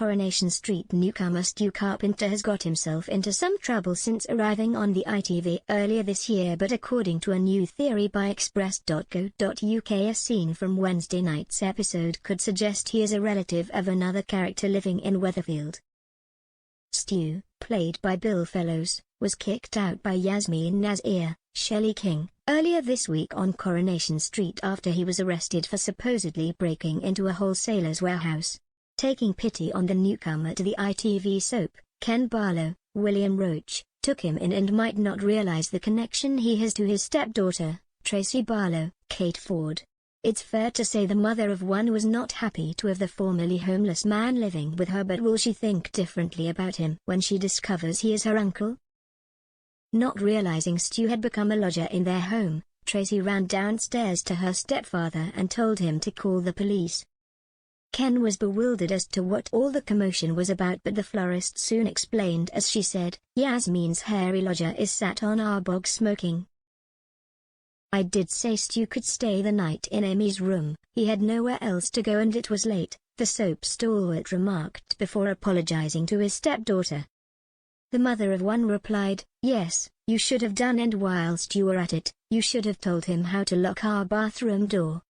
Coronation Street newcomer Stu Carpenter has got himself into some trouble since arriving on the ITV earlier this year, but according to a new theory by express.co.uk, a scene from Wednesday night's episode could suggest he is a relative of another character living in Weatherfield. Stu, played by Bill Fellows, was kicked out by Yasmeen Nazir, Shelley King, earlier this week on Coronation Street after he was arrested for supposedly breaking into a wholesaler's warehouse. Taking pity on the newcomer to the ITV soap, Ken Barlow, William Roach, took him in and might not realize the connection he has to his stepdaughter, Tracy Barlow, Kate Ford. It's fair to say the mother of one was not happy to have the formerly homeless man living with her, but will she think differently about him when she discovers he is her uncle? Not realizing Stu had become a lodger in their home, Tracy ran downstairs to her stepfather and told him to call the police. Ken was bewildered as to what all the commotion was about, but the florist soon explained as she said, "Yasmeen's hairy lodger is sat on our bog smoking. I did say Stu could stay the night in Amy's room, he had nowhere else to go and it was late," the soap stalwart remarked before apologizing to his stepdaughter. The mother of one replied, "Yes, you should have done, and whilst you were at it, you should have told him how to lock our bathroom door."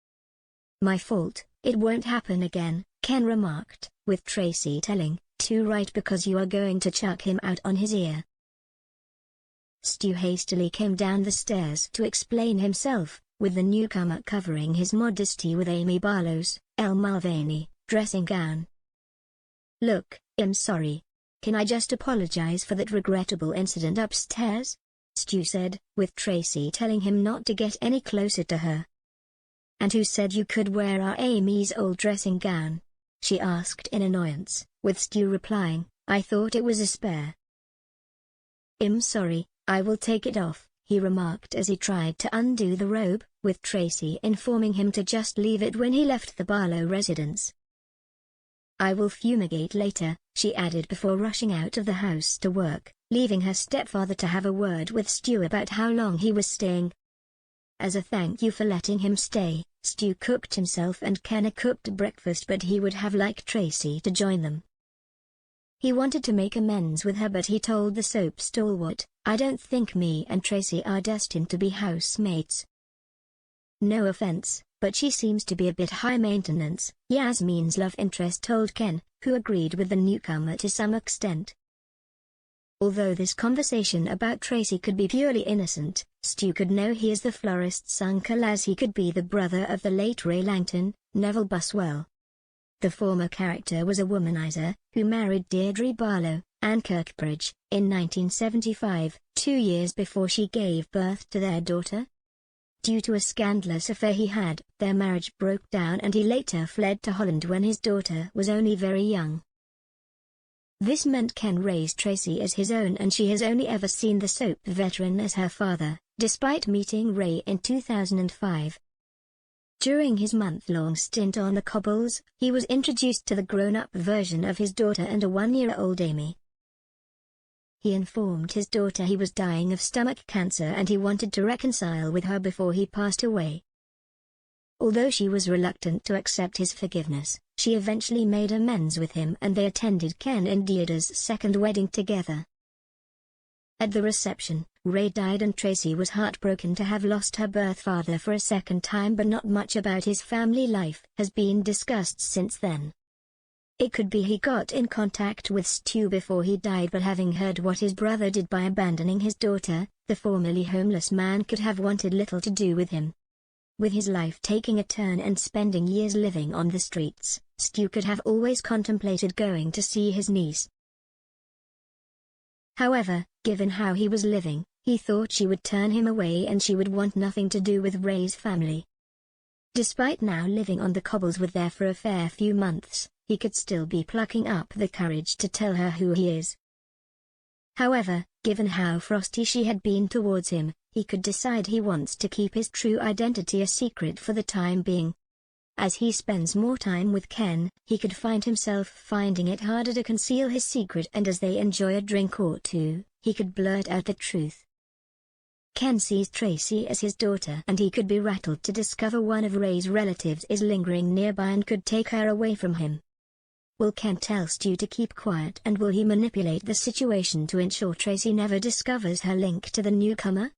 "My fault, it won't happen again," Ken remarked, with Tracy telling, "Too right, because you are going to chuck him out on his ear." Stu hastily came down the stairs to explain himself, with the newcomer covering his modesty with Amy Barlow's, Elle Mulvaney, dressing gown. "Look, I'm sorry. Can I just apologize for that regrettable incident upstairs?" Stu said, with Tracy telling him not to get any closer to her. "And who said you could wear our Amy's old dressing gown?" she asked in annoyance, with Stu replying, "I thought it was a spare." "I'm sorry, I will take it off," he remarked as he tried to undo the robe, with Tracy informing him to just leave it when he left the Barlow residence. "I will fumigate later," she added before rushing out of the house to work, leaving her stepfather to have a word with Stu about how long he was staying. As a thank you for letting him stay, Stu cooked himself and Ken a cooked breakfast, but he would have liked Tracy to join them. He wanted to make amends with her, but he told the soap stalwart, "I don't think me and Tracy are destined to be housemates. No offense, but she seems to be a bit high maintenance," Yasmeen's love interest told Ken, who agreed with the newcomer to some extent. Although this conversation about Tracy could be purely innocent, Stu could know he is the florist's uncle, as he could be the brother of the late Ray Langton, Neville Buswell. The former character was a womanizer, who married Deirdre Barlow, Anne Kirkbridge, in 1975, 2 years before she gave birth to their daughter. Due to a scandalous affair he had, their marriage broke down and he later fled to Holland when his daughter was only very young. This meant Ken raised Tracy as his own, and she has only ever seen the soap veteran as her father, despite meeting Ray in 2005. During his month-long stint on the cobbles, he was introduced to the grown-up version of his daughter and a 1-year-old Amy. He informed his daughter he was dying of stomach cancer and he wanted to reconcile with her before he passed away. Although she was reluctant to accept his forgiveness, she eventually made amends with him and they attended Ken and Deirdre's second wedding together. At the reception, Ray died and Tracy was heartbroken to have lost her birth father for a second time, but not much about his family life has been discussed since then. It could be he got in contact with Stu before he died, but having heard what his brother did by abandoning his daughter, the formerly homeless man could have wanted little to do with him. With his life taking a turn and spending years living on the streets, Stu could have always contemplated going to see his niece. However, given how he was living, he thought she would turn him away and she would want nothing to do with Ray's family. Despite now living on the cobbles with her for a fair few months, he could still be plucking up the courage to tell her who he is. However, given how frosty she had been towards him, he could decide he wants to keep his true identity a secret for the time being. As he spends more time with Ken, he could find himself finding it harder to conceal his secret, and as they enjoy a drink or two, he could blurt out the truth. Ken sees Tracy as his daughter and he could be rattled to discover one of Ray's relatives is lingering nearby and could take her away from him. Will Ken tell Stu to keep quiet, and will he manipulate the situation to ensure Tracy never discovers her link to the newcomer?